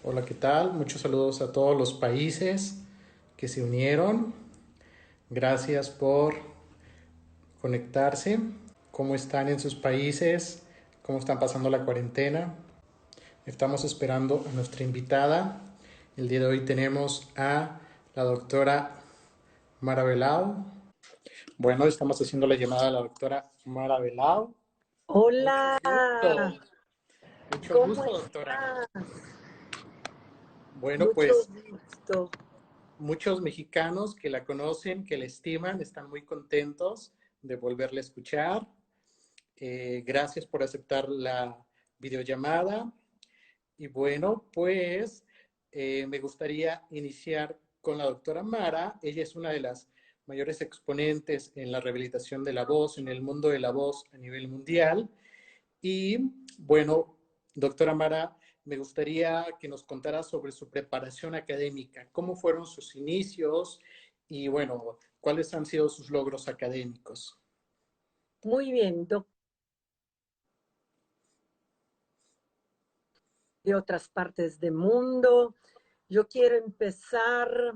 Hola, ¿qué tal? Muchos saludos a todos los países que se unieron. Gracias por conectarse. ¿Cómo están en sus países? ¿Cómo están pasando la cuarentena? Estamos esperando a nuestra invitada. El día de hoy tenemos a la doctora Mara Belao. Bueno, estamos haciendo la llamada a la doctora Mara Belao. Mucho Hola, gusto. Mucho ¿cómo gusto, doctora. estás? Bueno, Mucho pues gusto. muchos mexicanos que la conocen, que la estiman, están muy contentos de volverla a escuchar. Gracias por aceptar la videollamada. Y bueno, pues me gustaría iniciar con la doctora Mara. Ella es una de las mayores exponentes en la rehabilitación de la voz, en el mundo de la voz a nivel mundial. Y bueno, doctora Mara, me gustaría que nos contara sobre su preparación académica, cómo fueron sus inicios y bueno, cuáles han sido sus logros académicos. Muy bien, de otras partes del mundo. Yo quiero empezar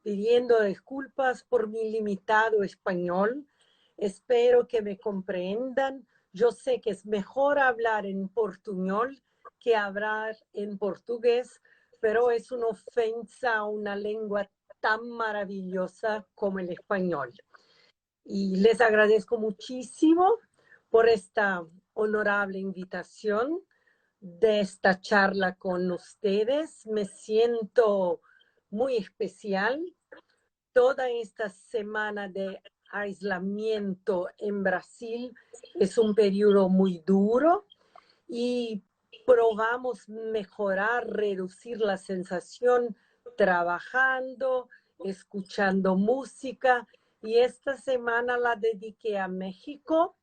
pidiendo disculpas por mi limitado español. Espero que me comprendan. Yo sé que es mejor hablar en portuñol que hablar en portugués, pero es una ofensa a una lengua tan maravillosa como el español. Y les agradezco muchísimo por esta honorable invitación de esta charla con ustedes. Me siento muy especial. Toda esta semana de aislamiento en Brasil es un periodo muy duro y probamos mejorar, reducir la sensación trabajando, escuchando música. Y esta semana la dediqué a México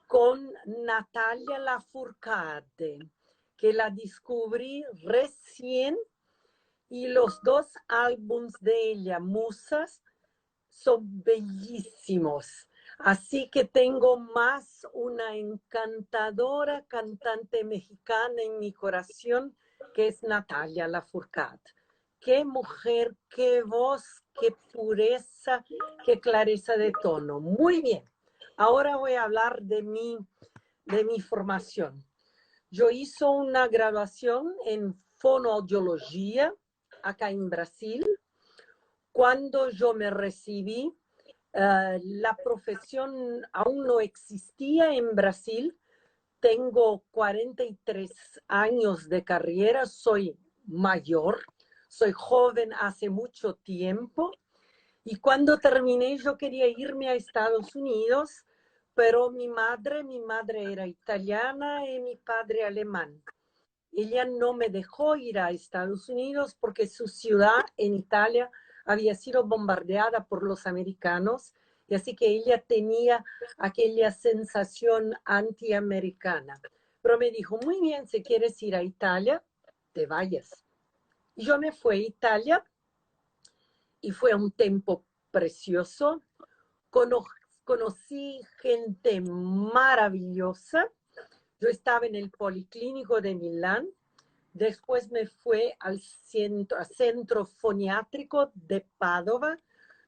con Natalia Lafourcade, que la descubrí recién y los dos álbums de ella, Musas, son bellísimos. Así que tengo más una encantadora cantante mexicana en mi corazón, que es Natalia Lafourcade. Qué mujer, qué voz, qué pureza, qué clareza de tono. Muy bien. Ahora voy a hablar de mi formación. Yo hice una graduación en fonoaudiología acá en Brasil. Cuando yo me recibí, la profesión aún no existía en Brasil. Tengo 43 años de carrera, soy mayor, soy joven hace mucho tiempo. Y cuando terminé, yo quería irme a Estados Unidos, pero mi madre era italiana y mi padre alemán. Ella no me dejó ir a Estados Unidos porque su ciudad en Italia había sido bombardeada por los americanos y así que ella tenía aquella sensación antiamericana. Pero me dijo, muy bien, si quieres ir a Italia, te vayas. Y yo me fui a Italia y fue un tiempo precioso. Cono Conocí gente maravillosa. Yo estaba en el Policlínico de Milán. Después me fui al centro foniátrico de Padova,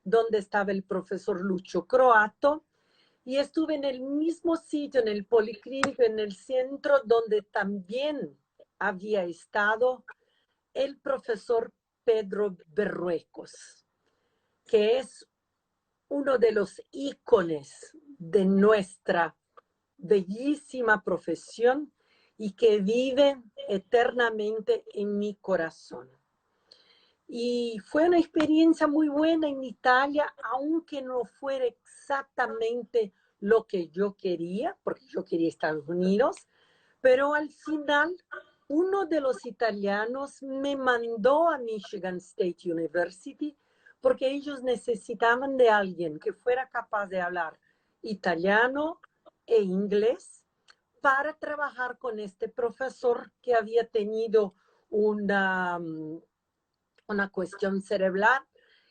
donde estaba el profesor Lucho Croato, y estuve en el mismo sitio, en el Policlínico, en el centro, donde también había estado el profesor Pedro Berruecos, que es uno de los íconos de nuestra bellísima profesión y que vive eternamente en mi corazón. Y fue una experiencia muy buena en Italia, aunque no fuera exactamente lo que yo quería, porque yo quería Estados Unidos, pero al final uno de los italianos me mandó a Michigan State University porque ellos necesitaban de alguien que fuera capaz de hablar italiano e inglés para trabajar con este profesor que había tenido una cuestión cerebral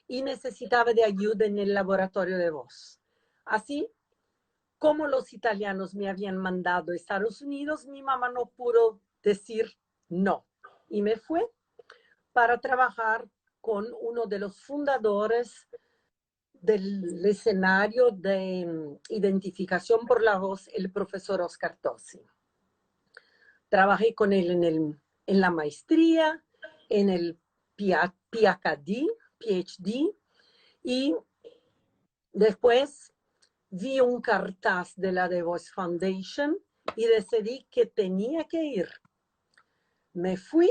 y necesitaba de ayuda en el laboratorio de voz. Así como los italianos me habían mandado a Estados Unidos, mi mamá no pudo decir no y me fue. para trabajar con uno de los fundadores del escenario de identificación por la voz, el profesor Oscar Tossi. Trabajé con él en la maestría, en el PhD, y después vi un cartaz de la The Voice Foundation y decidí que tenía que ir. Me fui,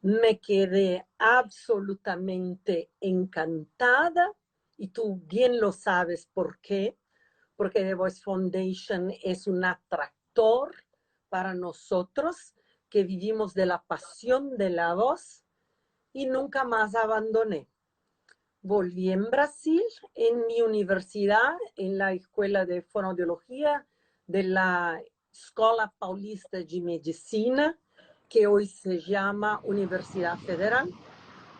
me quedé absolutamente encantada y tú bien lo sabes por qué, porque The Voice Foundation es un atractor para nosotros que vivimos de la pasión de la voz y nunca más abandoné. Volví en Brasil, en mi universidad, en la Escuela de Fonoaudiología de la Escola Paulista de Medicina, que hoy se llama Universidad Federal.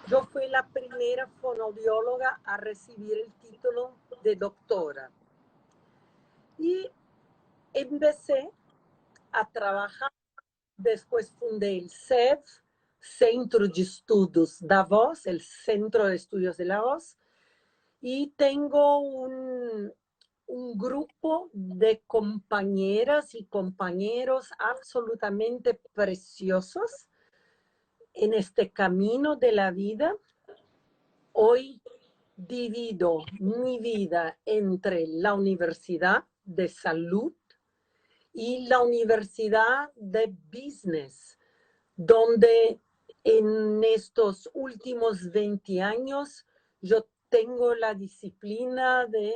Yo fui la primera fonoaudióloga a recibir el título de doctora. Y empecé a trabajar. Después fundé el CEV, Centro de Estudos da Voz, el Centro de Estudios de la Voz, y tengo un grupo de compañeras y compañeros absolutamente preciosos en este camino de la vida. Hoy divido mi vida entre la Universidad de Salud y la Universidad de Business, donde en estos últimos 20 años yo tengo la disciplina de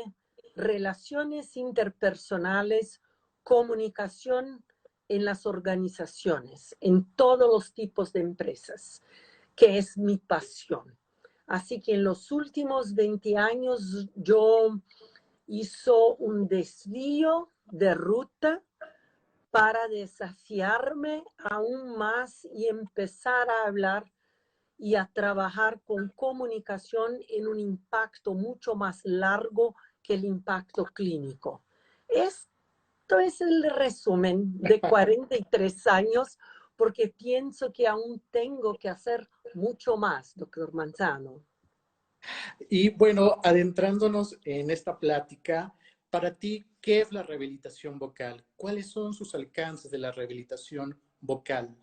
relaciones interpersonales, comunicación en las organizaciones, en todos los tipos de empresas, que es mi pasión. Así que en los últimos 20 años yo hice un desvío de ruta para desafiarme aún más y empezar a hablar y a trabajar con comunicación en un impacto mucho más largo que el impacto clínico. Esto es el resumen de 43 años, porque pienso que aún tengo que hacer mucho más, doctor Manzano. Y bueno, adentrándonos en esta plática, para ti, ¿qué es la rehabilitación vocal? ¿Cuáles son sus alcances de la rehabilitación vocal?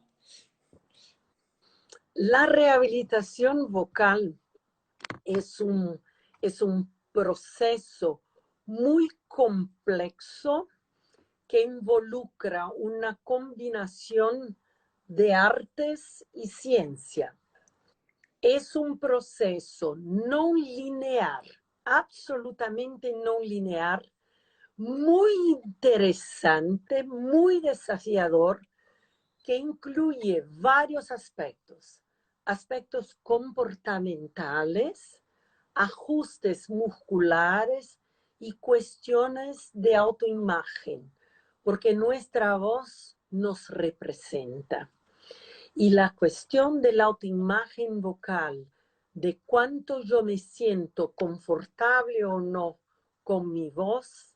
La rehabilitación vocal es un proceso muy complejo que involucra una combinación de artes y ciencia. Es un proceso no lineal, absolutamente no lineal, muy interesante, muy desafiador, que incluye varios aspectos. Aspectos comportamentales, ajustes musculares y cuestiones de autoimagen, porque nuestra voz nos representa. Y la cuestión de la autoimagen vocal, de cuánto yo me siento confortable o no con mi voz,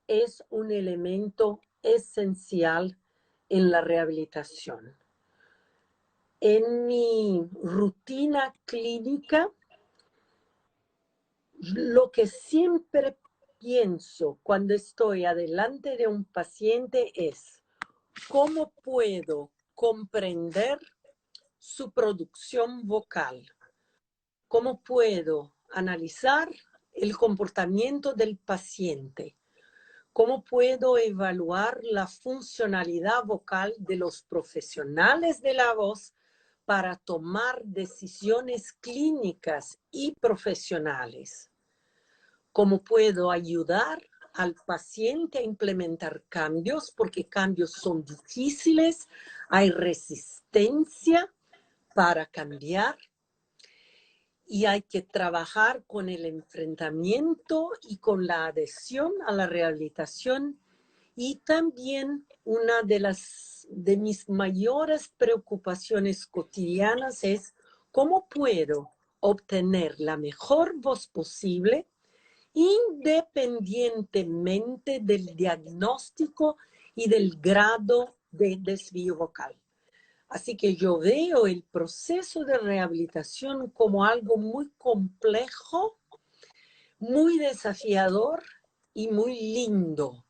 es un elemento esencial en la rehabilitación. En mi rutina clínica, lo que siempre pienso cuando estoy adelante de un paciente es cómo puedo comprender su producción vocal, cómo puedo analizar el comportamiento del paciente, cómo puedo evaluar la funcionalidad vocal de los profesionales de la voz para tomar decisiones clínicas y profesionales. ¿Cómo puedo ayudar al paciente a implementar cambios? Porque cambios son difíciles, hay resistencia para cambiar y hay que trabajar con el enfrentamiento y con la adhesión a la rehabilitación. Y también una de mis mayores preocupaciones cotidianas es cómo puedo obtener la mejor voz posible independientemente del diagnóstico y del grado de desvío vocal. Así que yo veo el proceso de rehabilitación como algo muy complejo, muy desafiador y muy lindo.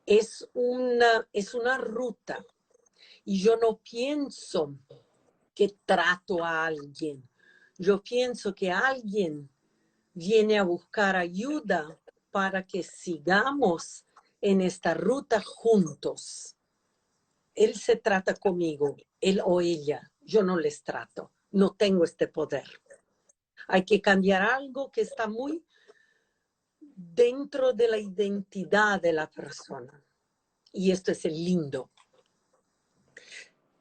Es una ruta y yo no pienso que trato a alguien. Yo pienso que alguien viene a buscar ayuda para que sigamos en esta ruta juntos. Él se trata conmigo, él o ella. Yo no les trato. No tengo este poder. Hay que cambiar algo que está muy dentro de la identidad de la persona. Y esto es el lindo.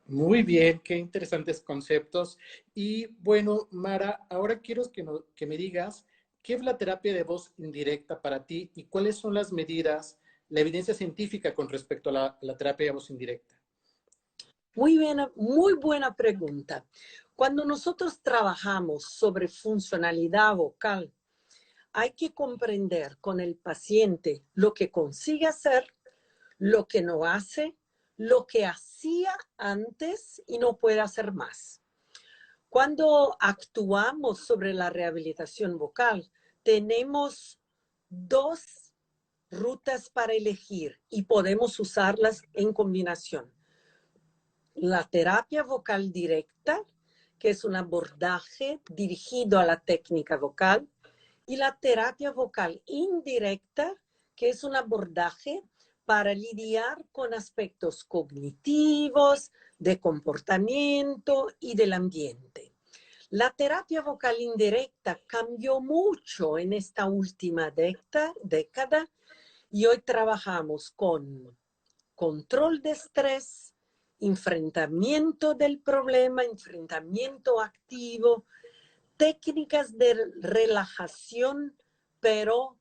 Muy bien, qué interesantes conceptos. Y bueno, Mara, ahora quiero que me digas qué es la terapia de voz indirecta para ti y cuáles son las medidas, la evidencia científica con respecto a la terapia de voz indirecta. Muy buena pregunta. Cuando nosotros trabajamos sobre funcionalidad vocal, hay que comprender con el paciente lo que consigue hacer, lo que no hace, lo que hacía antes y no puede hacer más. Cuando actuamos sobre la rehabilitación vocal, tenemos dos rutas para elegir y podemos usarlas en combinación. La terapia vocal directa, que es un abordaje dirigido a la técnica vocal, y la terapia vocal indirecta, que es un abordaje para lidiar con aspectos cognitivos, de comportamiento y del ambiente. La terapia vocal indirecta cambió mucho en esta última década y hoy trabajamos con control de estrés, enfrentamiento del problema, enfrentamiento activo, técnicas de relajación, pero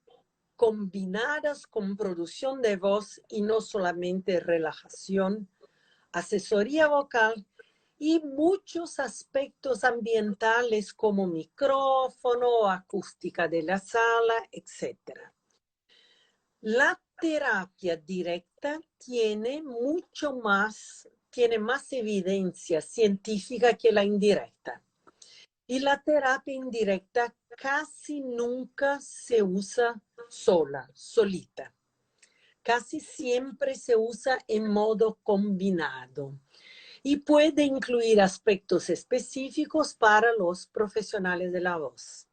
combinadas con producción de voz y no solamente relajación, asesoría vocal y muchos aspectos ambientales como micrófono, acústica de la sala, etc. La terapia directa tiene más evidencia científica que la indirecta. Y la terapia indirecta casi nunca se usa solita. Casi siempre se usa en modo combinado y puede incluir aspectos específicos para los profesionales de la voz.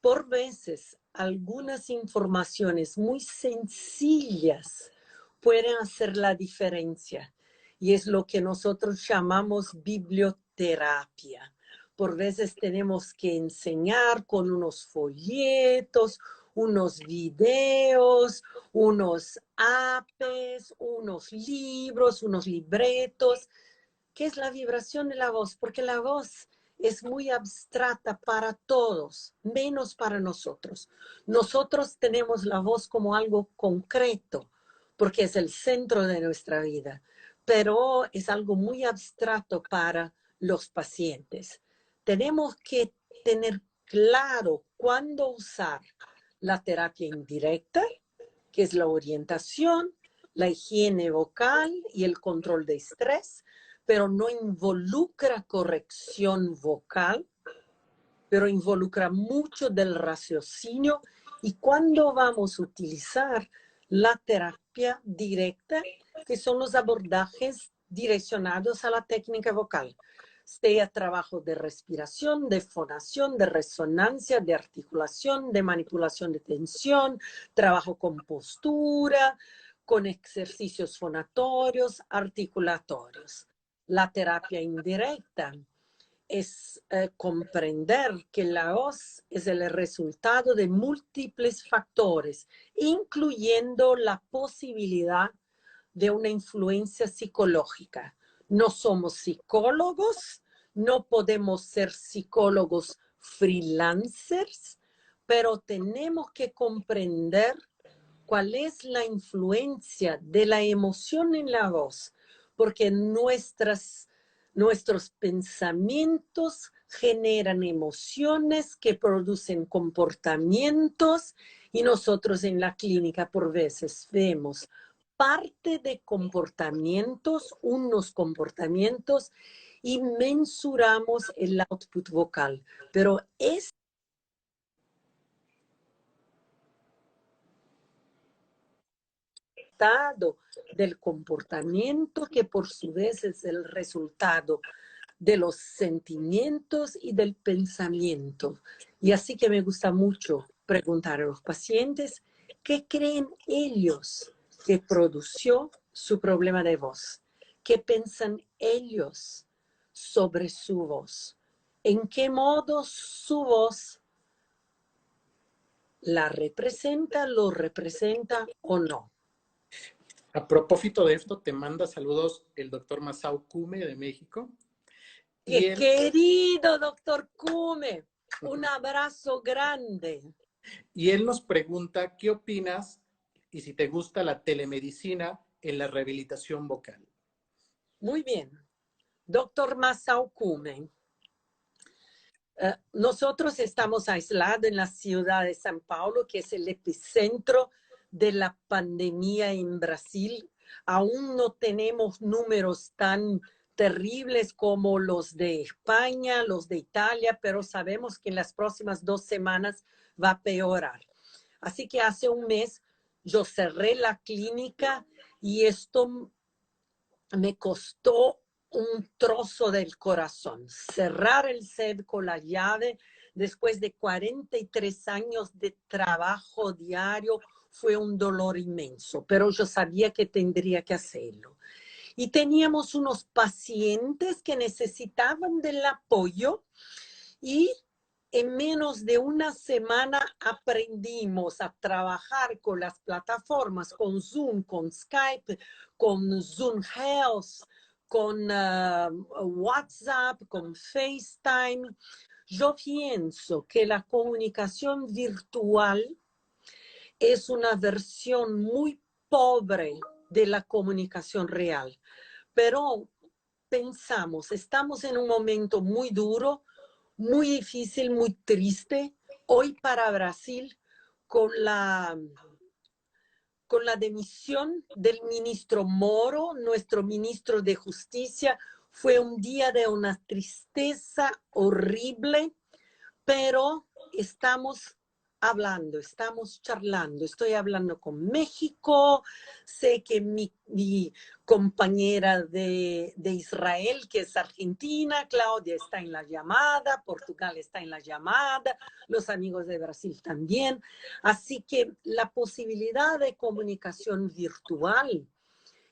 Por veces, algunas informaciones muy sencillas pueden hacer la diferencia y es lo que nosotros llamamos biblioterapia. Por veces tenemos que enseñar con unos folletos, unos videos, unos apps, unos libros, unos libretos. ¿Qué es la vibración de la voz? Porque la voz es muy abstracta para todos, menos para nosotros. Nosotros tenemos la voz como algo concreto, porque es el centro de nuestra vida, pero es algo muy abstracto para los pacientes. Tenemos que tener claro cuándo usar la terapia indirecta, que es la orientación, la higiene vocal y el control de estrés, pero no involucra corrección vocal, pero involucra mucho del raciocinio. Y cuando vamos a utilizar la terapia directa, que son los abordajes direccionados a la técnica vocal, sea trabajo de respiración, de fonación, de resonancia, de articulación, de manipulación de tensión, trabajo con postura, con ejercicios fonatorios, articulatorios. La terapia indirecta es comprender que la voz es el resultado de múltiples factores, incluyendo la posibilidad de una influencia psicológica. No somos psicólogos, no podemos ser psicólogos freelancers, pero tenemos que comprender cuál es la influencia de la emoción en la voz, porque nuestros pensamientos generan emociones que producen comportamientos y nosotros en la clínica por veces vemos parte de comportamientos, unos comportamientos, y mensuramos el output vocal. Pero es resultado del comportamiento que por su vez es el resultado de los sentimientos y del pensamiento. Y así que me gusta mucho preguntar a los pacientes qué creen ellos que produció su problema de voz, qué piensan ellos sobre su voz, en qué modo su voz la representa, lo representa o no. A propósito de esto, te manda saludos el doctor Masao Kume de México. Y ¡Qué él, querido doctor Kume! Un abrazo grande. y él nos pregunta, ¿qué opinas y si te gusta la telemedicina en la rehabilitación vocal? Muy bien. Doctor Masao Kume. Nosotros estamos aislados en la ciudad de San Paulo, que es el epicentro de la pandemia en Brasil. Aún no tenemos números tan terribles como los de España, los de Italia, pero sabemos que en las próximas 2 semanas va a peorar. Así que hace un mes yo cerré la clínica y esto me costó un trozo del corazón. Cerrar el SED con la llave después de 43 años de trabajo diario fue un dolor inmenso, pero yo sabía que tendría que hacerlo. Y teníamos unos pacientes que necesitaban del apoyo y en menos de una semana aprendimos a trabajar con las plataformas, con Zoom, con Skype, con Zoom Health, con WhatsApp, con FaceTime. Yo pienso que la comunicación virtual es una versión muy pobre de la comunicación real, pero pensamos, estamos en un momento muy duro, muy difícil, muy triste. Hoy para Brasil, con la, con la demisión del ministro Moro, nuestro ministro de Justicia, fue un día de una tristeza horrible, pero estamos hablando, estamos charlando. Estoy hablando con México, sé que mi compañera de Israel, que es argentina, Claudia, está en la llamada, Portugal está en la llamada, los amigos de Brasil también. Así que la posibilidad de comunicación virtual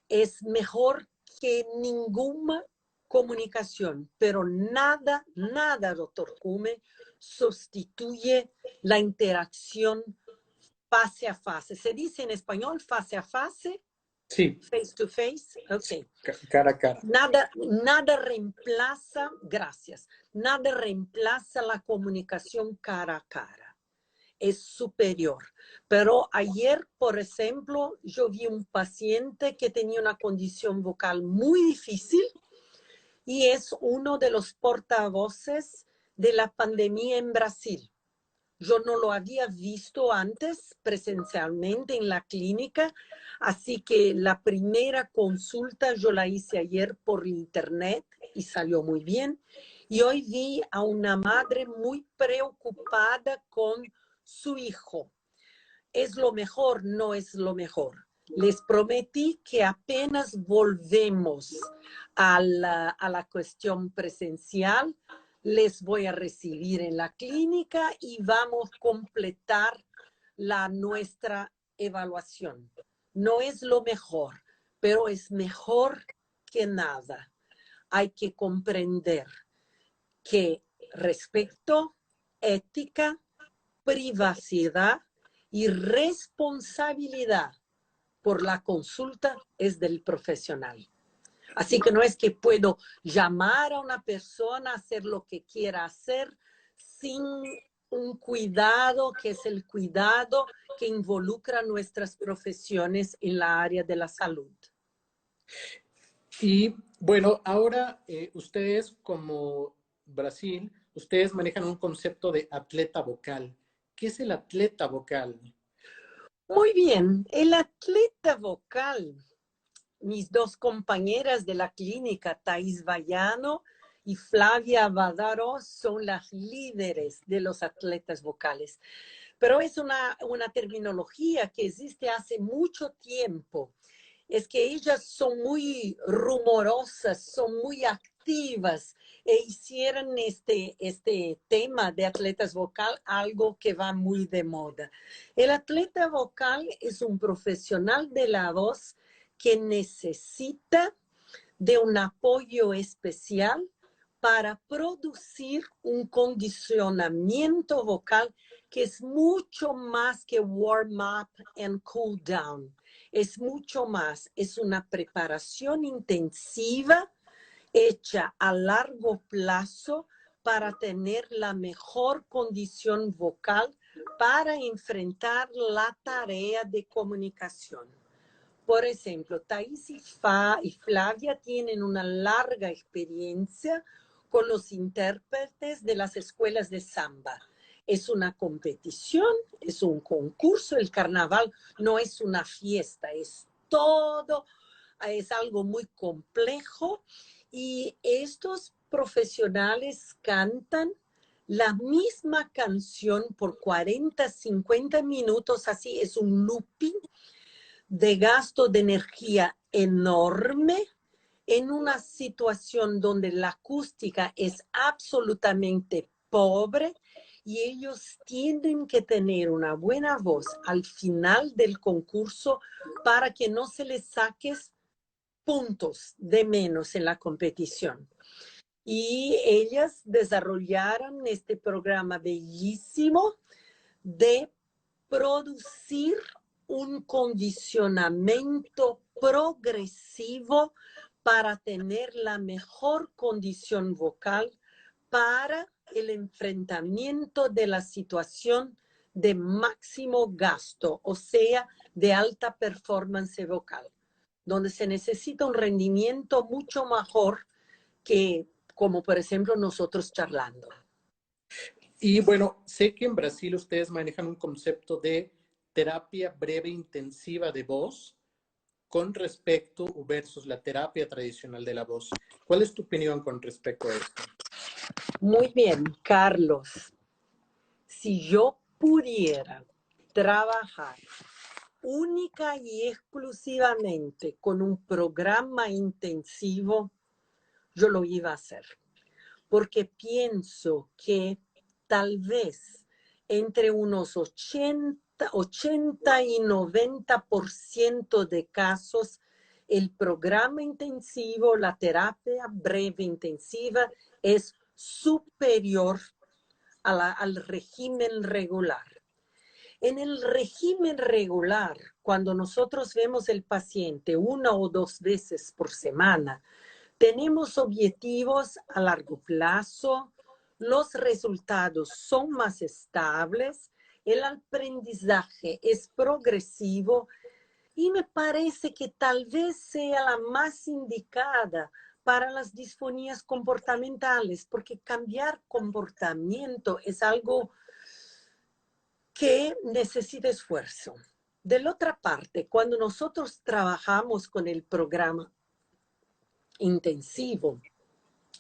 es mejor que ninguna comunicación, pero nada, nada, doctor Kume, sustituye la interacción face a face. ¿Se dice en español face a face? Sí, Face to face. Ok. cara a cara. Nada reemplaza, gracias, nada reemplaza la comunicación cara a cara. Es superior. Pero ayer, por ejemplo, yo vi un paciente que tenía una condición vocal muy difícil y es uno de los portavoces de la pandemia en Brasil. Yo no lo había visto antes presencialmente en la clínica, así que la primera consulta yo la hice ayer por internet y salió muy bien. Y hoy vi a una madre muy preocupada con su hijo. ¿Es lo mejor? No es lo mejor. Les prometí que apenas volvemos a la cuestión presencial, les voy a recibir en la clínica y vamos a completar nuestra evaluación. No es lo mejor, pero es mejor que nada. Hay que comprender que respeto, ética, privacidad y responsabilidad por la consulta es del profesional. Así que no es que puedo llamar a una persona a hacer lo que quiera hacer sin un cuidado que es el cuidado que involucra nuestras profesiones en la área de la salud. Y bueno, ahora ustedes como Brasil, ustedes manejan un concepto de atleta vocal. ¿Qué es el atleta vocal? Muy bien, el atleta vocal, mis dos compañeras de la clínica, Thais Vallano y Flavia Badaro, son las líderes de los atletas vocales. Pero es una terminología que existe hace mucho tiempo. Es que ellas son muy rumorosas, son muy activas e hicieron este tema de atletas vocal algo que va muy de moda. El atleta vocal es un profesional de la voz que necesita de un apoyo especial para producir un condicionamiento vocal que es mucho más que warm-up and cool-down. Es mucho más, es una preparación intensiva hecha a largo plazo para tener la mejor condición vocal para enfrentar la tarea de comunicación. Por ejemplo, Thais y Flavia tienen una larga experiencia con los intérpretes de las escuelas de samba. Es una competición, es un concurso, el carnaval no es una fiesta, es todo, es algo muy complejo y estos profesionales cantan la misma canción por 40, 50 minutos, así es un looping de gasto de energía enorme en una situación donde la acústica es absolutamente pobre y ellos tienen que tener una buena voz al final del concurso para que no se les saques puntos de menos en la competición. Y ellas desarrollaron este programa bellísimo de producir un condicionamiento progresivo para tener la mejor condición vocal para el enfrentamiento de la situación de máximo gasto, o sea, de alta performance vocal, donde se necesita un rendimiento mucho mejor que, como por ejemplo, nosotros charlando. Y bueno, sé que en Brasil ustedes manejan un concepto de terapia breve intensiva de voz con respecto versus la terapia tradicional de la voz. ¿Cuál es tu opinión con respecto a esto? Muy bien, Carlos. Si yo pudiera trabajar única y exclusivamente con un programa intensivo, yo lo iba a hacer. Porque pienso que tal vez entre unos 80 y 90% de casos, el programa intensivo, la terapia breve intensiva, es superior al régimen regular. En el régimen regular, cuando nosotros vemos el paciente 1 o 2 veces por semana, tenemos objetivos a largo plazo, los resultados son más estables, el aprendizaje es progresivo y me parece que tal vez sea la más indicada para las disfonías comportamentales, porque cambiar comportamiento es algo que necesita esfuerzo. De la otra parte, cuando nosotros trabajamos con el programa intensivo,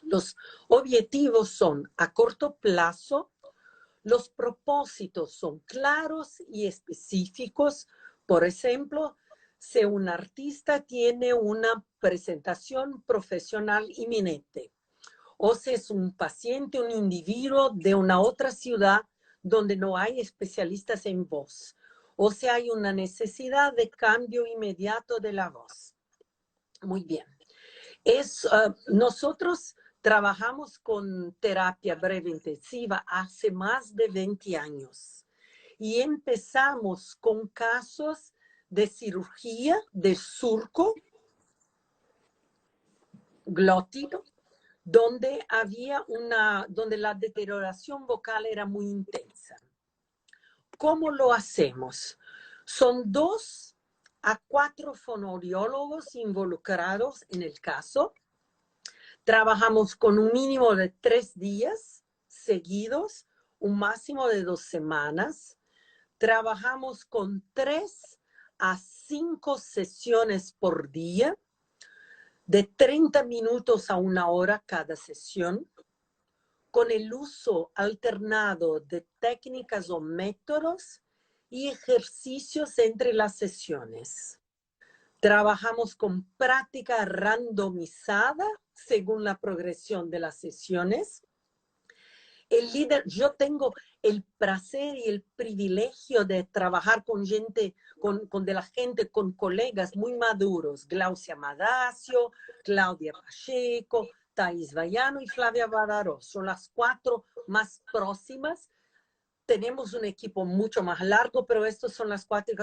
los objetivos son a corto plazo, los propósitos son claros y específicos. Por ejemplo, si un artista tiene una presentación profesional inminente, o si es un paciente, un individuo de una otra ciudad donde no hay especialistas en voz, o si hay una necesidad de cambio inmediato de la voz. Muy bien. Nosotros trabajamos con terapia breve intensiva hace más de 20 años y empezamos con casos de cirugía de surco glótico, donde donde la deterioración vocal era muy intensa. ¿Cómo lo hacemos? Son 2 a 4 fonoaudiólogos involucrados en el caso. Trabajamos con un mínimo de 3 días seguidos, un máximo de 2 semanas. Trabajamos con 3 a 5 sesiones por día, de 30 minutos a 1 hora cada sesión, con el uso alternado de técnicas o métodos y ejercicios entre las sesiones. Trabajamos con práctica randomizada según la progresión de las sesiones. El líder, yo tengo el placer y el privilegio de trabajar con gente, con colegas muy maduros, Glaucia Madacio, Claudia Pacheco, Thais Vallano y Flavia Badaró. Son las 4 más próximas. Tenemos un equipo mucho más largo, pero estas son las 4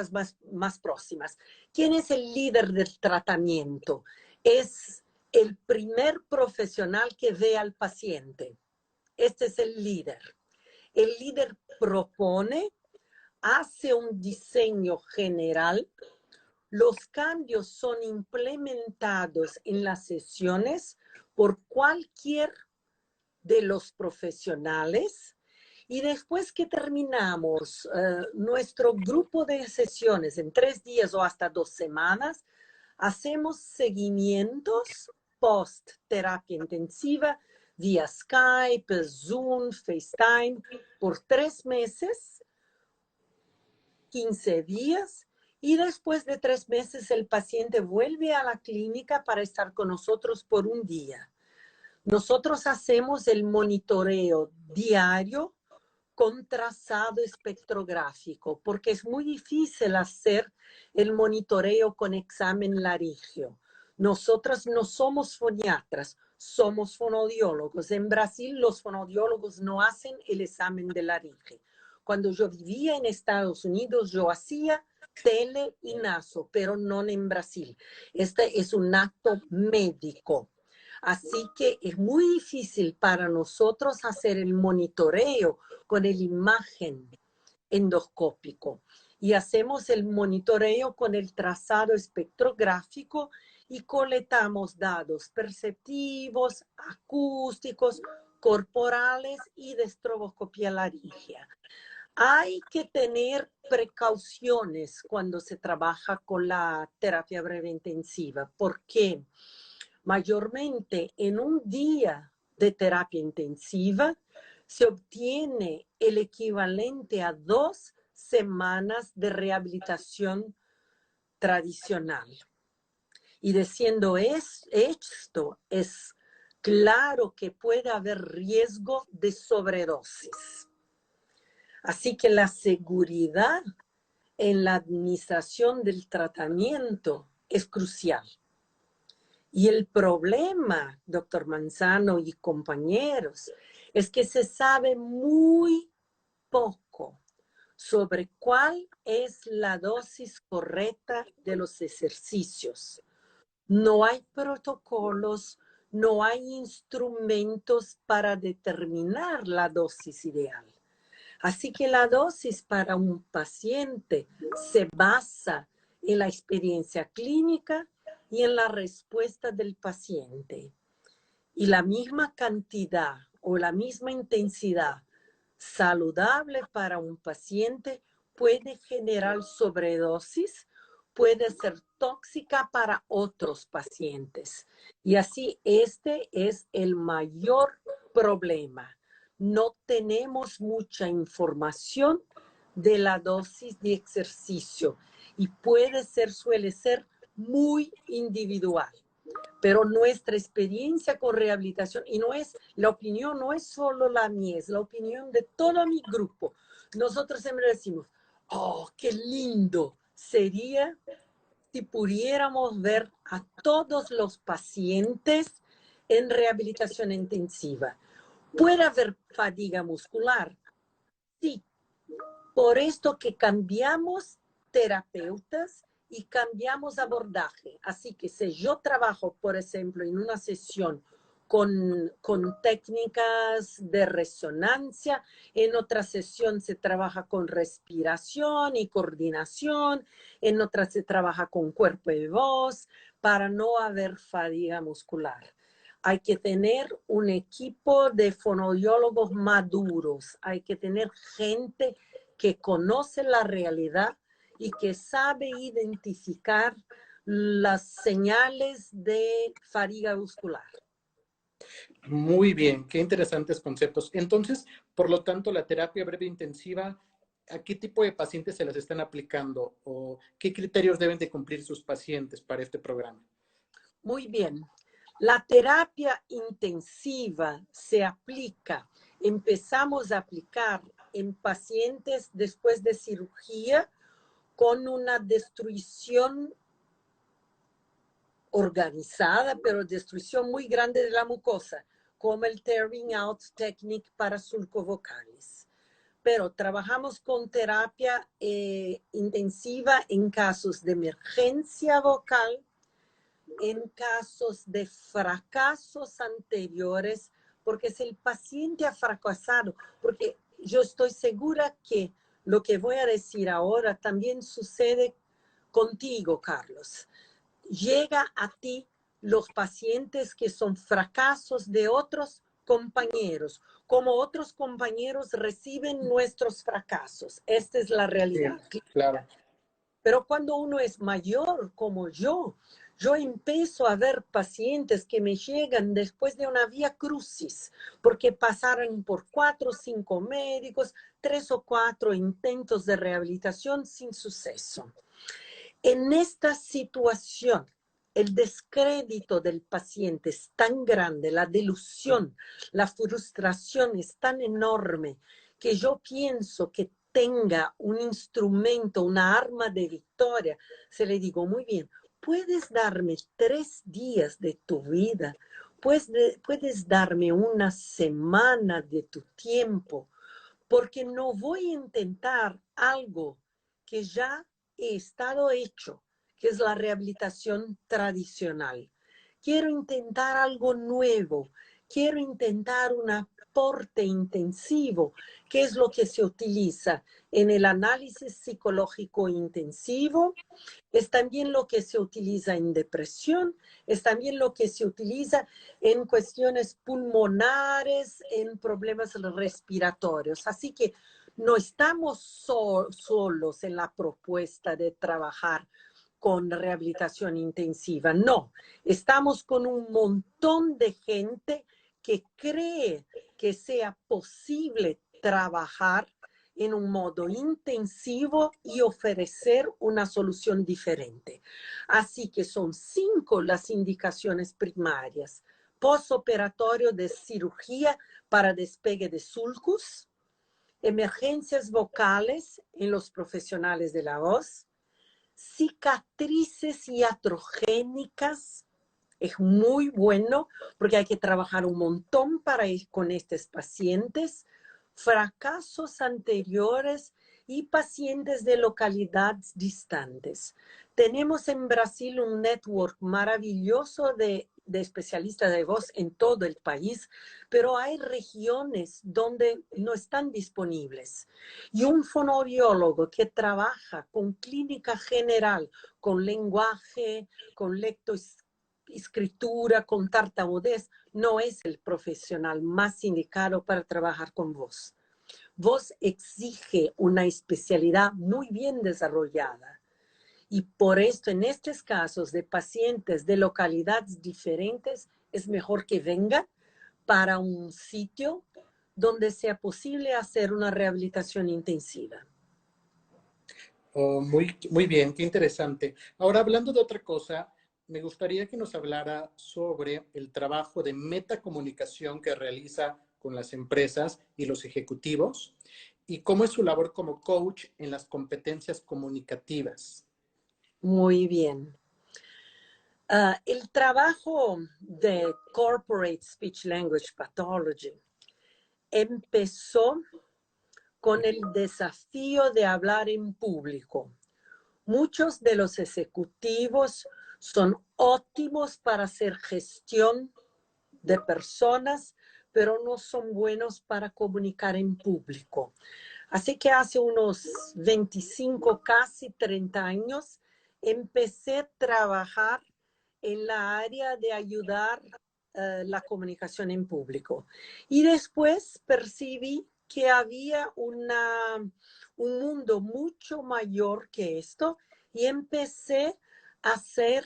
más próximas. ¿Quién es el líder del tratamiento? Es el primer profesional que ve al paciente. Este es el líder. El líder propone, hace un diseño general, los cambios son implementados en las sesiones por cualquier de los profesionales y después que terminamos nuestro grupo de sesiones en 3 días o hasta 2 semanas, hacemos seguimientos post terapia intensiva vía Skype, Zoom, FaceTime, por 3 meses, 15 días, y después de 3 meses el paciente vuelve a la clínica para estar con nosotros por 1 día. Nosotros hacemos el monitoreo diario con trazado espectrográfico, porque es muy difícil hacer el monitoreo con examen laringio. Nosotros no somos foniatras, somos fonaudiólogos. En Brasil los fonaudiólogos no hacen el examen de laringe. Cuando yo vivía en Estados Unidos, yo hacía tele y naso, pero no en Brasil. Este es un acto médico. Así que es muy difícil para nosotros hacer el monitoreo con el imagen endoscópico. Y hacemos el monitoreo con el trazado espectrográfico y coletamos datos perceptivos, acústicos, corporales y de estroboscopía laringea. Hay que tener precauciones cuando se trabaja con la terapia breve intensiva, porque mayormente en un día de terapia intensiva se obtiene el equivalente a 2 semanas de rehabilitación tradicional. Y diciendo esto, es claro que puede haber riesgo de sobredosis. Así que la seguridad en la administración del tratamiento es crucial. Y el problema, doctor Manzano y compañeros, es que se sabe muy poco sobre cuál es la dosis correcta de los ejercicios. No hay protocolos, no hay instrumentos para determinar la dosis ideal. Así que la dosis para un paciente se basa en la experiencia clínica y en la respuesta del paciente. Y la misma cantidad o la misma intensidad saludable para un paciente puede generar sobredosis, puede ser tóxica para otros pacientes. Y así este es el mayor problema. No tenemos mucha información de la dosis de ejercicio y suele ser muy individual. Pero nuestra experiencia con rehabilitación, y la opinión no es solo la mía, es la opinión de todo mi grupo. Nosotros siempre decimos, oh, qué lindo sería si pudiéramos ver a todos los pacientes en rehabilitación intensiva. ¿Puede haber fatiga muscular? Sí. Por esto que cambiamos terapeutas y cambiamos abordaje. Así que si yo trabajo, por ejemplo, en una sesión con técnicas de resonancia, en otra sesión se trabaja con respiración y coordinación, en otra se trabaja con cuerpo y voz, para no haber fatiga muscular. Hay que tener un equipo de fonoaudiólogos maduros, hay que tener gente que conoce la realidad y que sabe identificar las señales de fatiga muscular. Muy bien, qué interesantes conceptos. Entonces, por lo tanto, la terapia breve intensiva, ¿a qué tipo de pacientes se las están aplicando o qué criterios deben de cumplir sus pacientes para este programa? Muy bien. La terapia intensiva se aplica, empezamos a aplicar en pacientes después de cirugía con una destrucción organizada, pero destrucción muy grande de la mucosa, como el tearing out technique para sulcovocales. Pero trabajamos con terapia intensiva en casos de emergencia vocal, en casos de fracasos anteriores, porque si el paciente ha fracasado, porque yo estoy segura que lo que voy a decir ahora también sucede contigo, Carlos. Llega a ti los pacientes que son fracasos de otros compañeros, como otros compañeros reciben nuestros fracasos. Esta es la realidad. Sí, claro. Pero cuando uno es mayor como yo empiezo a ver pacientes que me llegan después de una vía crucis, porque pasaron por 4 o 5 médicos, 3 o 4 intentos de rehabilitación sin suceso. En esta situación, el descrédito del paciente es tan grande, la delusión, la frustración es tan enorme, que yo pienso que tenga un instrumento, una arma de victoria. Se le digo, muy bien, puedes darme 3 días de tu vida, puedes darme una semana de tu tiempo, porque no voy a intentar algo que ya he estado hecho, que es la rehabilitación tradicional. Quiero intentar algo nuevo, quiero intentar un aporte intensivo, que es lo que se utiliza en el análisis psicológico intensivo, es también lo que se utiliza en depresión, es también lo que se utiliza en cuestiones pulmonares, en problemas respiratorios. Así que no estamos solos en la propuesta de trabajar con rehabilitación intensiva. No, estamos con un montón de gente que cree que sea posible trabajar en un modo intensivo y ofrecer una solución diferente. Así que son 5 las indicaciones primarias: postoperatorio de cirugía para despegue de sulcus, emergencias vocales en los profesionales de la voz, cicatrices iatrogénicas. Es muy bueno porque hay que trabajar un montón para ir con estos pacientes, fracasos anteriores y pacientes de localidades distantes. Tenemos en Brasil un network maravilloso de especialistas de voz en todo el país, pero hay regiones donde no están disponibles. Y un fonoaudiólogo que trabaja con clínica general, con lenguaje, con lectoescritura, con tartamudez, no es el profesional más indicado para trabajar con voz. Voz exige una especialidad muy bien desarrollada. Y por esto, en estos casos de pacientes de localidades diferentes, es mejor que venga para un sitio donde sea posible hacer una rehabilitación intensiva. Oh, muy bien, qué interesante. Ahora, hablando de otra cosa, me gustaría que nos hablara sobre el trabajo de metacomunicación que realiza con las empresas y los ejecutivos y cómo es su labor como coach en las competencias comunicativas. Muy bien. El trabajo de Corporate Speech Language Pathology empezó con el desafío de hablar en público. Muchos de los ejecutivos son óptimos para hacer gestión de personas, pero no son buenos para comunicar en público. Así que hace unos 25, casi 30 años, empecé a trabajar en la área de ayudar la comunicación en público. Y después percibí que había un mundo mucho mayor que esto y empecé a hacer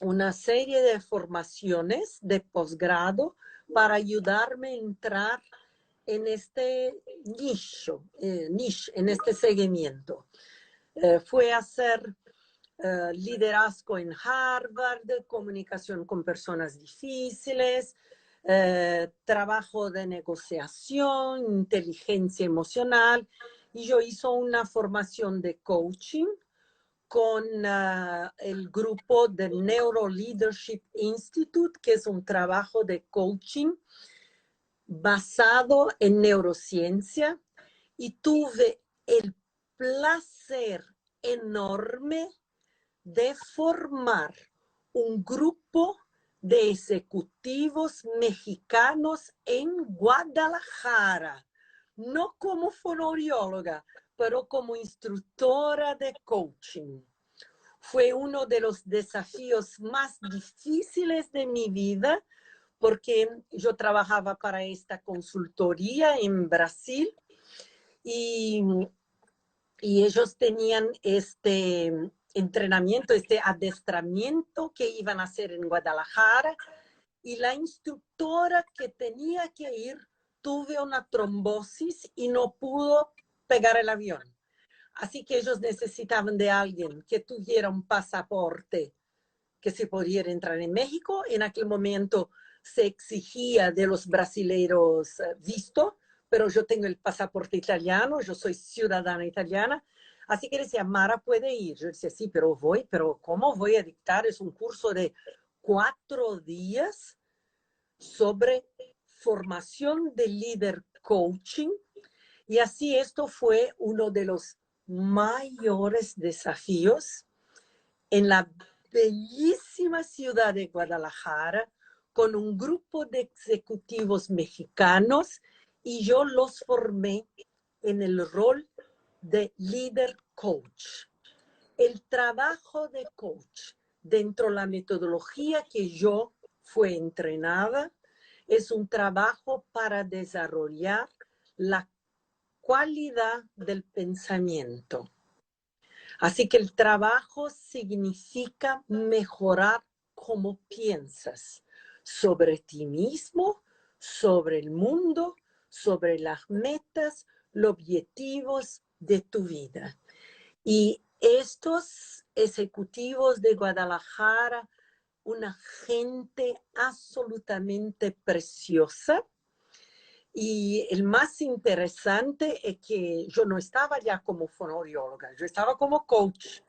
una serie de formaciones de posgrado para ayudarme a entrar en este niche, en este seguimiento. Fue a hacer liderazgo en Harvard, comunicación con personas difíciles, trabajo de negociación, inteligencia emocional. Y yo hice una formación de coaching con el grupo de Neuro Leadership Institute, que es un trabajo de coaching basado en neurociencia. Y tuve el placer enorme de formar un grupo de ejecutivos mexicanos en Guadalajara, no como fonoaudióloga, pero como instructora de coaching. Fue uno de los desafíos más difíciles de mi vida porque yo trabajaba para esta consultoría en Brasil y ellos tenían este entrenamiento, este adestramiento que iban a hacer en Guadalajara y la instructora que tenía que ir tuvo una trombosis y no pudo pegar el avión. Así que ellos necesitaban de alguien que tuviera un pasaporte que se pudiera entrar en México. En aquel momento se exigía de los brasileños visto, pero yo tengo el pasaporte italiano, yo soy ciudadana italiana, así que decía, Mara puede ir. Yo decía, sí, pero voy, pero ¿cómo voy a dictar? Es un curso de 4 días sobre formación de líder coaching, y así esto fue uno de los mayores desafíos en la bellísima ciudad de Guadalajara con un grupo de ejecutivos mexicanos y yo los formé en el rol de líder coach. El trabajo de coach dentro de la metodología que yo fui entrenada es un trabajo para desarrollar la cualidad del pensamiento. Así que el trabajo significa mejorar cómo piensas sobre ti mismo, sobre el mundo, sobre las metas, los objetivos de tu vida. Y estos ejecutivos de Guadalajara, una gente absolutamente preciosa. Y el más interesante es que yo no estaba ya como fonoaudióloga, yo estaba como coach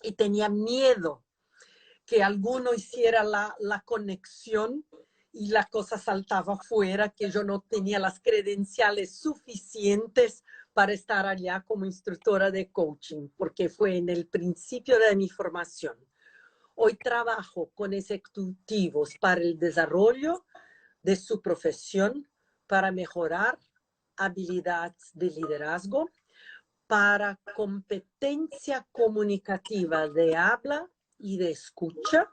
y tenía miedo que alguno hiciera la conexión y la cosa saltaba fuera, que yo no tenía las credenciales suficientes para estar allá como instructora de coaching, porque fue en el principio de mi formación. Hoy trabajo con ejecutivos para el desarrollo de su profesión, para mejorar habilidades de liderazgo, para competencia comunicativa de habla y de escucha,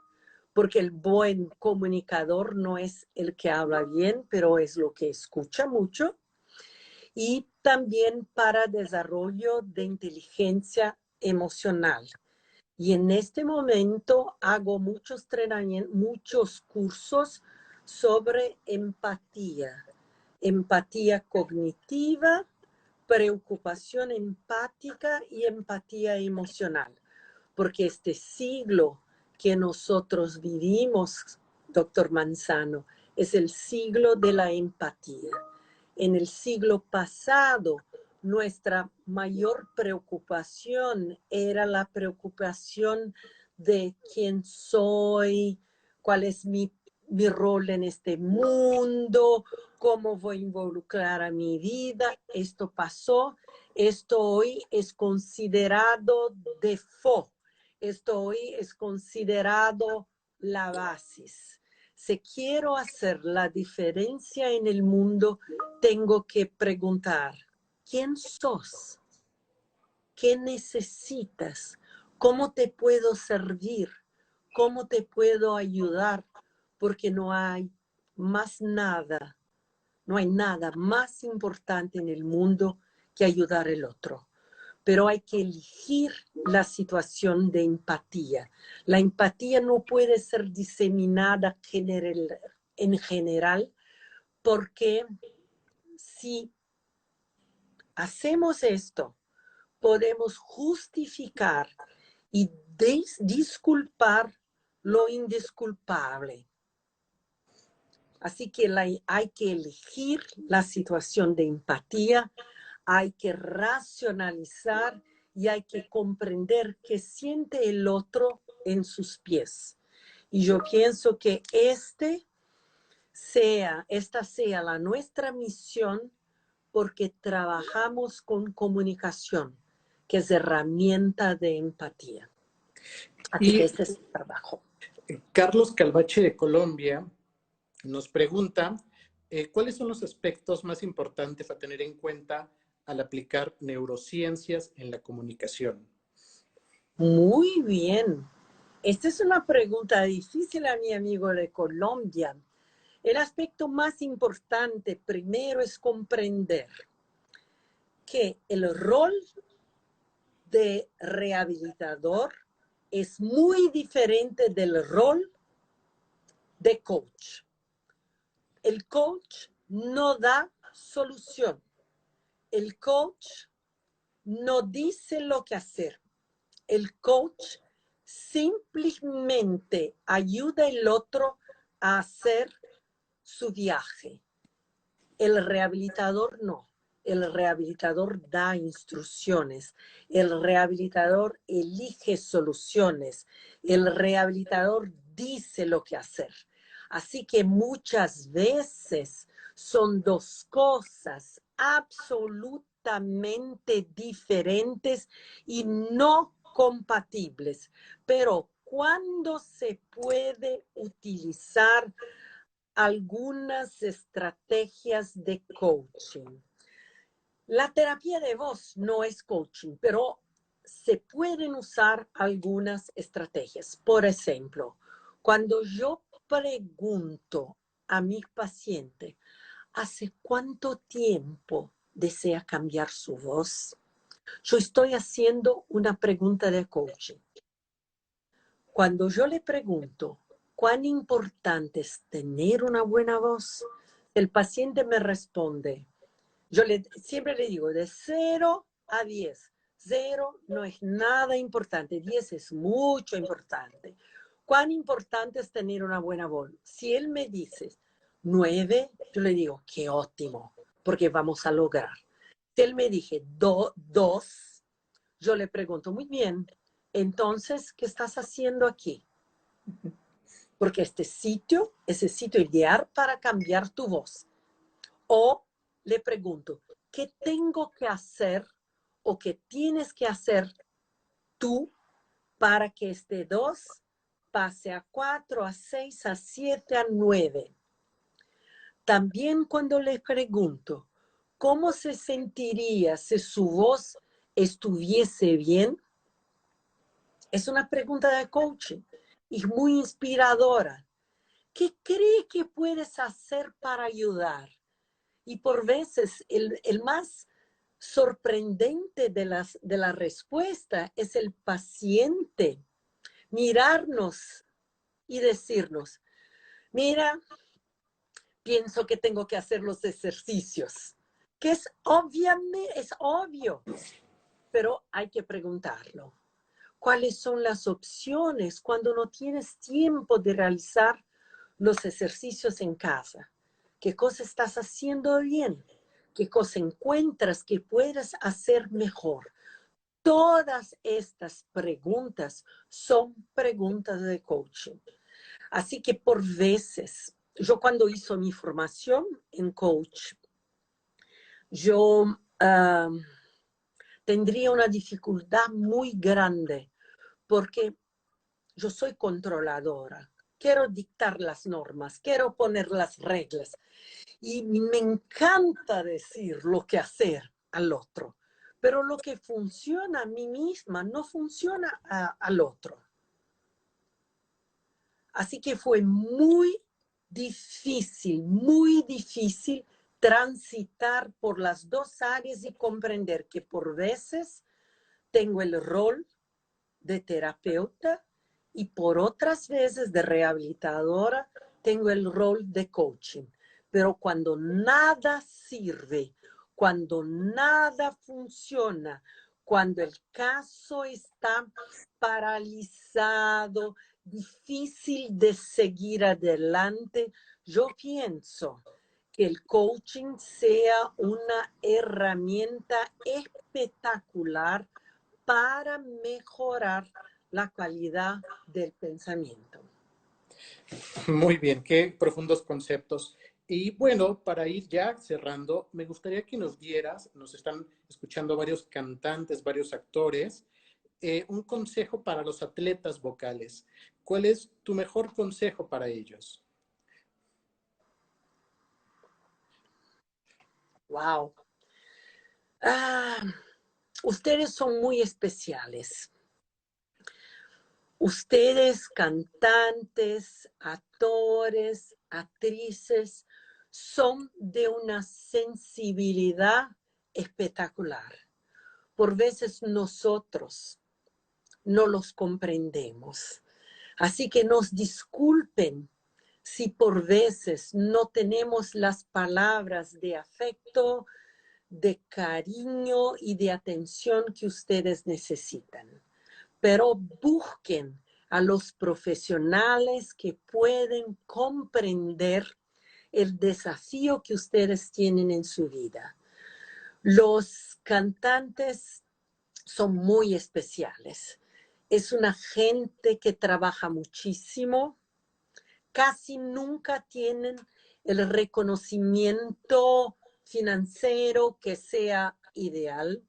porque el buen comunicador no es el que habla bien, pero es lo que escucha mucho, y también para desarrollo de inteligencia emocional. Y en este momento hago muchos entrenamientos, muchos cursos sobre empatía, empatía cognitiva, preocupación empática y empatía emocional. Porque este siglo que nosotros vivimos, doctor Manzano, es el siglo de la empatía. En el siglo pasado, nuestra mayor preocupación era la preocupación de quién soy, cuál es mi rol en este mundo, cómo voy a involucrar a mi vida. Esto pasó, esto hoy es considerado default, esto hoy es considerado la base. Si quiero hacer la diferencia en el mundo, tengo que preguntar, ¿quién sos? ¿Qué necesitas? ¿Cómo te puedo servir? ¿Cómo te puedo ayudar? Porque no hay más nada No hay nada más importante en el mundo que ayudar al otro. Pero hay que elegir la situación de empatía. La empatía no puede ser diseminada en general, porque si hacemos esto, podemos justificar y disculpar lo indisculpable. Así que hay que elegir la situación de empatía, hay que racionalizar y hay que comprender qué siente el otro en sus pies. Y yo pienso que esta sea la nuestra misión, porque trabajamos con comunicación, que es herramienta de empatía. Así que Y este es el trabajo. Carlos Calvache de Colombia nos pregunta, ¿cuáles son los aspectos más importantes a tener en cuenta al aplicar neurociencias en la comunicación? Muy bien. Esta es una pregunta difícil a mi amigo de Colombia. El aspecto más importante primero es comprender que el rol de rehabilitador es muy diferente del rol de coach. El coach no da solución. El coach no dice lo que hacer. El coach simplemente ayuda al otro a hacer su viaje. El rehabilitador no. El rehabilitador da instrucciones. El rehabilitador elige soluciones. El rehabilitador dice lo que hacer. Así que muchas veces son dos cosas absolutamente diferentes y no compatibles. Pero cuando se puede utilizar algunas estrategias de coaching. La terapia de voz no es coaching, pero se pueden usar algunas estrategias. Por ejemplo, cuando yo pregunto a mi paciente, ¿hace cuánto tiempo desea cambiar su voz? Yo estoy haciendo una pregunta de coaching. Cuando yo le pregunto, ¿cuán importante es tener una buena voz? El paciente me responde, siempre le digo, de 0 a 10. 0 no es nada importante, 10 es mucho importante. ¿Cuán importante es tener una buena voz? Si él me dice 9, yo le digo, qué ótimo, porque vamos a lograr. Si él me dice 2, yo le pregunto, muy bien, entonces, ¿qué estás haciendo aquí? Porque este sitio es el sitio ideal para cambiar tu voz. O le pregunto, ¿qué tengo que hacer o qué tienes que hacer tú para que este 2 pase a 4, a 6, a 7, a 9? También cuando le pregunto, ¿cómo se sentiría si su voz estuviese bien? Es una pregunta de coaching y muy inspiradora. ¿Qué cree que puedes hacer para ayudar? Y por veces el más sorprendente de la respuesta es el paciente mirarnos y decirnos, mira, pienso que tengo que hacer los ejercicios, que es obvio, pero hay que preguntarlo. ¿Cuáles son las opciones cuando no tienes tiempo de realizar los ejercicios en casa? ¿Qué cosa estás haciendo bien? ¿Qué cosa encuentras que puedas hacer mejor? Todas estas preguntas son preguntas de coaching. Así que por veces, yo cuando hice mi formación en coach, yo tendría una dificultad muy grande porque yo soy controladora. Quiero dictar las normas, quiero poner las reglas. Y me encanta decir lo que hacer al otro. Pero lo que funciona a mí misma no funciona al otro. Así que fue muy difícil transitar por las dos áreas y comprender que por veces tengo el rol de terapeuta y por otras veces de rehabilitadora tengo el rol de coaching. Pero cuando nada sirve, cuando nada funciona, cuando el caso está paralizado, difícil de seguir adelante, yo pienso que el coaching sea una herramienta espectacular para mejorar la calidad del pensamiento. Muy bien, qué profundos conceptos. Y bueno, para ir ya cerrando, me gustaría que nos dieras, nos están escuchando varios cantantes, varios actores, un consejo para los atletas vocales. ¿Cuál es tu mejor consejo para ellos? Wow. Ah, ustedes son muy especiales. Ustedes, cantantes, actores, actrices, son de una sensibilidad espectacular. Por veces nosotros no los comprendemos. Así que nos disculpen si por veces no tenemos las palabras de afecto, de cariño y de atención que ustedes necesitan. Pero busquen a los profesionales que pueden comprender el desafío que ustedes tienen en su vida. Los cantantes son muy especiales. Es una gente que trabaja muchísimo, casi nunca tienen el reconocimiento financiero que sea ideal.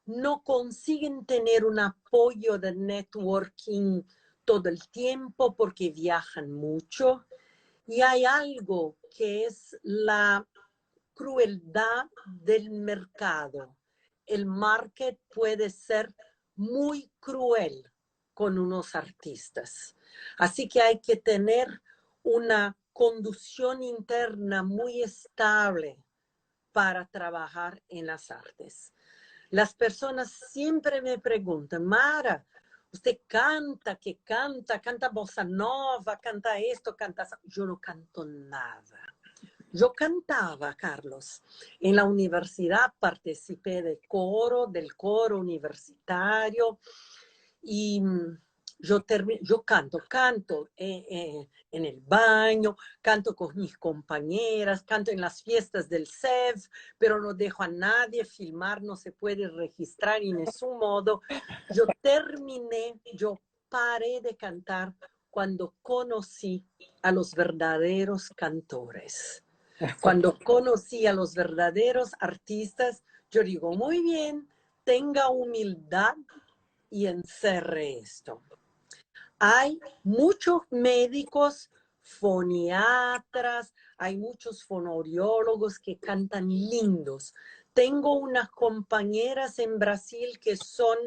No consiguen tener un apoyo de networking todo el tiempo porque viajan mucho. Y hay algo que es la crueldad del mercado. El market puede ser muy cruel con unos artistas. Así que hay que tener una conducción interna muy estable para trabajar en las artes. Las personas siempre me preguntan, Mara, usted canta, canta bossa nova, canta esto, canta... Yo no canto nada. Yo cantaba, Carlos. En la universidad participé del coro universitario y yo canto en el baño, canto con mis compañeras, canto en las fiestas del SEV, pero no dejo a nadie filmar, no se puede registrar en su modo. Yo paré de cantar cuando conocí a los verdaderos cantores. Cuando conocí a los verdaderos artistas, yo digo, muy bien, tenga humildad y encerre esto. Hay muchos médicos, foniatras, hay muchos fonaudiólogos que cantan lindos. Tengo unas compañeras en Brasil que son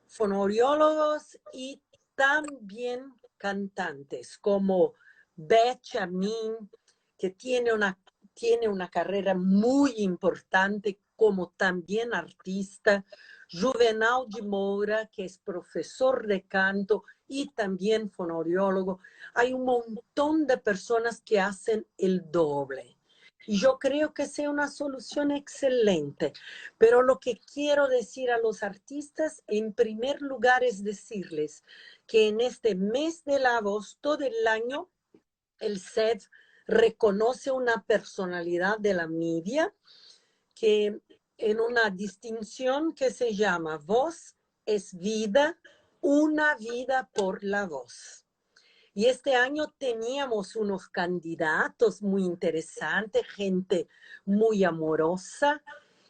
fonaudiólogos y también cantantes, como Beth Chamin, que tiene una carrera muy importante como también artista, Juvenal de Moura, que es profesor de canto y también fonaudiólogo. Hay un montón de personas que hacen el doble. Y yo creo que sea una solución excelente. Pero lo que quiero decir a los artistas, en primer lugar, es decirles que en este mes de agosto del año, el SED reconoce una personalidad de la media que en una distinción que se llama Voz es vida, una vida por la voz. Y este año teníamos unos candidatos muy interesantes, gente muy amorosa,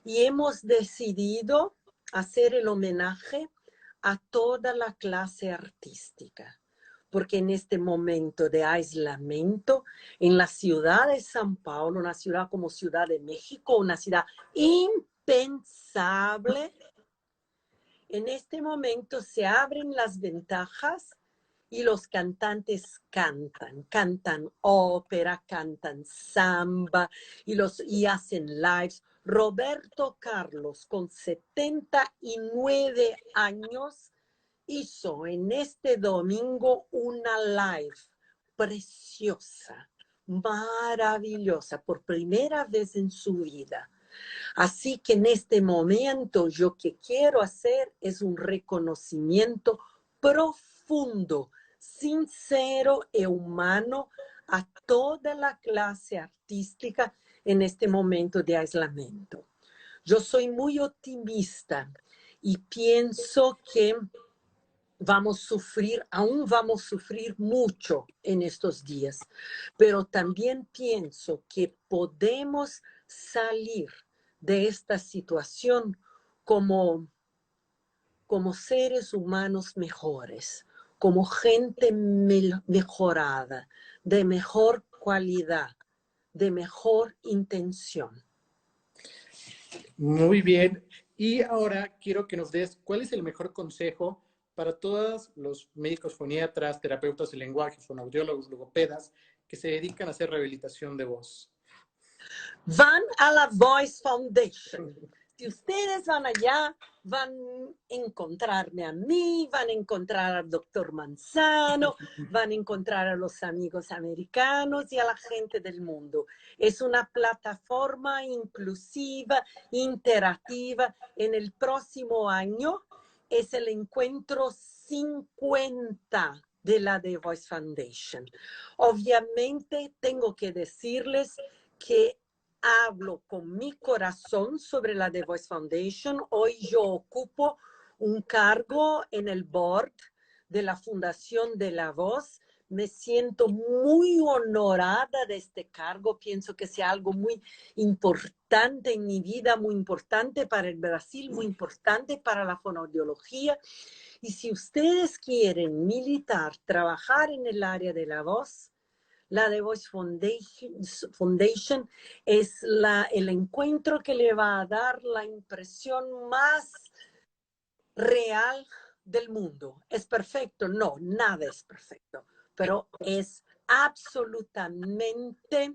y hemos decidido hacer el homenaje a toda la clase artística. Porque en este momento de aislamiento, en la ciudad de São Paulo, una ciudad como Ciudad de México, una ciudad impensable, en este momento se abren las ventajas y los cantantes cantan ópera, cantan samba y hacen lives. Roberto Carlos, con 79 años, hizo en este domingo una live preciosa, maravillosa, por primera vez en su vida. Así que en este momento yo que quiero hacer es un reconocimiento profundo, sincero y humano a toda la clase artística en este momento de aislamiento. Yo soy muy optimista y pienso que aún vamos a sufrir mucho en estos días, pero también pienso que podemos salir de esta situación como seres humanos mejores, como gente mejorada, de mejor calidad, de mejor intención. Muy bien. Y ahora quiero que nos des cuál es el mejor consejo para todos los médicos foniatras, terapeutas de lenguaje, fonoaudiólogos, logopedas que se dedican a hacer rehabilitación de voz. Van a la Voice Foundation. Si ustedes van allá, van a encontrarme a mí, van a encontrar al doctor Manzano, van a encontrar a los amigos americanos y a la gente del mundo. Es una plataforma inclusiva, interactiva. En el próximo año es el encuentro 50 de la The Voice Foundation. Obviamente tengo que decirles que hablo con mi corazón sobre la The Voice Foundation. Hoy yo ocupo un cargo en el board de la Fundación de la Voz. Me siento muy honorada de este cargo. Pienso que sea algo muy importante en mi vida, muy importante para el Brasil, muy importante para la fonoaudiología. Y si ustedes quieren militar, trabajar en el área de la voz, la The Voice Foundation es el encuentro que le va a dar la impresión más real del mundo. ¿Es perfecto? No, nada es perfecto, pero es absolutamente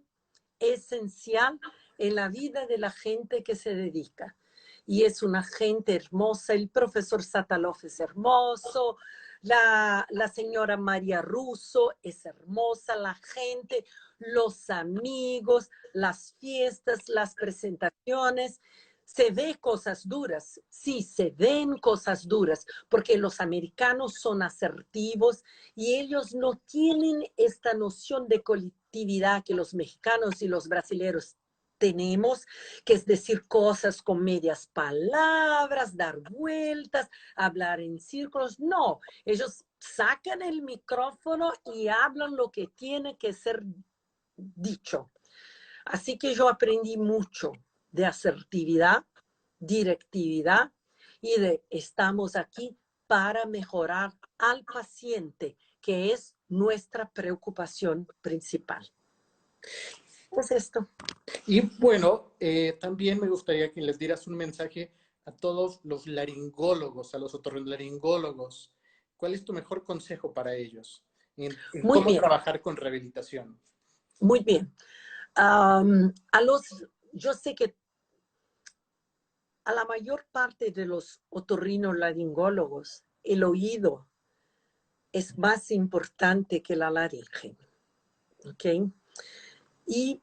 esencial en la vida de la gente que se dedica. Y es una gente hermosa. El profesor Satalov es hermoso. La señora María Russo es hermosa. La gente, los amigos, las fiestas, las presentaciones. Se ve cosas duras, sí, se ven cosas duras, porque los americanos son asertivos y ellos no tienen esta noción de colectividad que los mexicanos y los brasileños tenemos, que es decir cosas con medias palabras, dar vueltas, hablar en círculos. No, ellos sacan el micrófono y hablan lo que tiene que ser dicho. Así que yo aprendí mucho de asertividad, directividad y de estamos aquí para mejorar al paciente, que es nuestra preocupación principal. Pues esto. Y bueno, también me gustaría que les dieras un mensaje a todos los laringólogos, a los otorrinolaringólogos. ¿Cuál es tu mejor consejo para ellos en Muy cómo bien, trabajar con rehabilitación? muy bien. Yo sé que a la mayor parte de los otorrinolaringólogos el oído es más importante que la laringe. ¿Ok? Y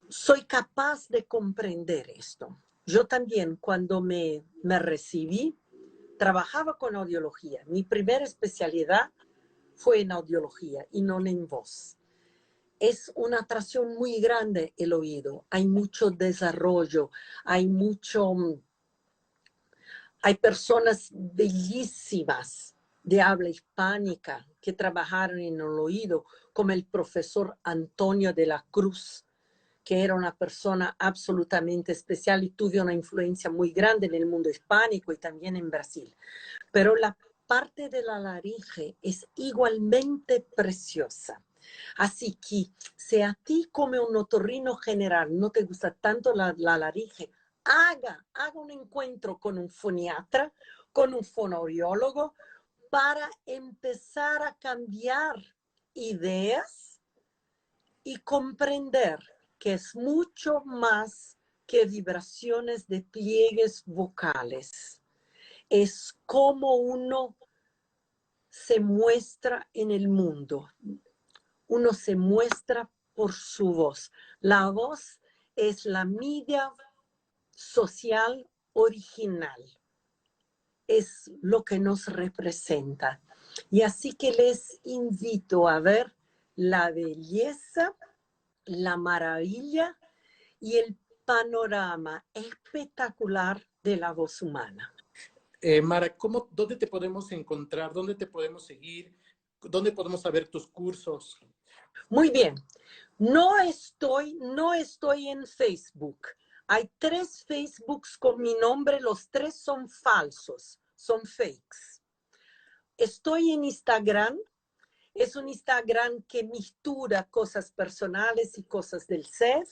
soy capaz de comprender esto. Yo también, cuando me recibí, trabajaba con audiología. Mi primera especialidad fue en audiología y no en voz. Es una atracción muy grande el oído. Hay mucho desarrollo, hay personas bellísimas de habla hispánica que trabajaron en el oído, como el profesor Antonio de la Cruz, que era una persona absolutamente especial y tuvo una influencia muy grande en el mundo hispánico y también en Brasil. Pero la parte de la laringe es igualmente preciosa. Así que si a ti como un otorrino general no te gusta tanto la laringe, haga un encuentro con un foniatra, con un fonoaudiólogo, para empezar a cambiar ideas y comprender que es mucho más que vibraciones de pliegues vocales. Es como uno se muestra en el mundo. Uno se muestra por su voz. La voz es la media social original. Es lo que nos representa. Y así que les invito a ver la belleza, la maravilla y el panorama espectacular de la voz humana. Mara, ¿dónde te podemos encontrar? ¿Dónde te podemos seguir? ¿Dónde podemos saber tus cursos? Muy bien. No estoy en Facebook. Hay 3 Facebooks con mi nombre, los 3 son falsos, son fakes. Estoy en Instagram. Es un Instagram que mistura cosas personales y cosas del CEF.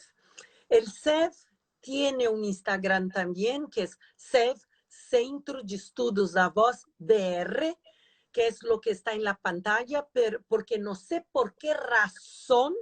El CEF tiene un Instagram también que es CEF, Centro de Estudos da Voz BR, que es lo que está en la pantalla, pero porque no sé por qué razón,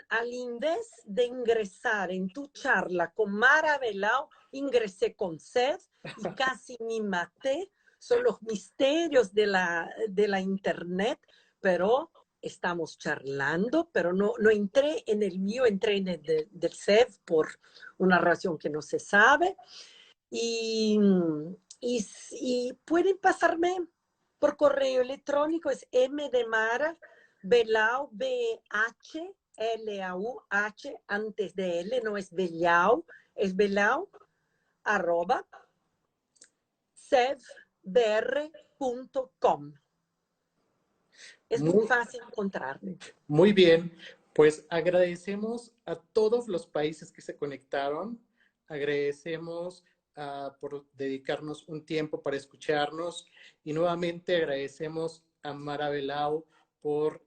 al invés de ingresar en tu charla con Mara Belao, ingresé con CEF y casi me maté. Son los misterios de la internet, pero estamos charlando, pero no entré en el mío, entré en el del CEF por una razón que no se sabe. Y pueden pasarme por correo electrónico, es M de Mara, Belao, B-H-L-A-U-H, antes de L, no es Belao, es Belao, arroba, cevbr.com. Es muy fácil encontrarme. Muy bien, pues agradecemos a todos los países que se conectaron, agradecemos por dedicarnos un tiempo para escucharnos y nuevamente agradecemos a Mara Belao por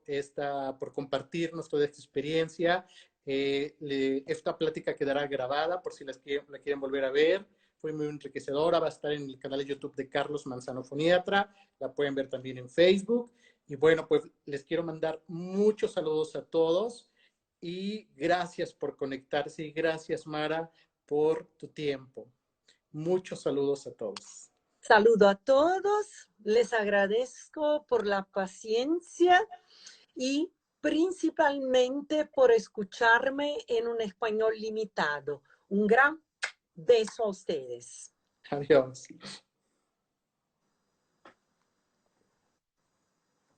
compartirnos toda esta experiencia. Esta plática quedará grabada por si la quieren volver a ver. Fue muy enriquecedora, va a estar en el canal de YouTube de Carlos Manzano Foniatra, la pueden ver también en Facebook. Y bueno, pues les quiero mandar muchos saludos a todos y gracias por conectarse y gracias, Mara, por tu tiempo. Muchos saludos a todos. Saludo a todos, les agradezco por la paciencia y principalmente por escucharme en un español limitado. Un gran beso a ustedes. Adiós.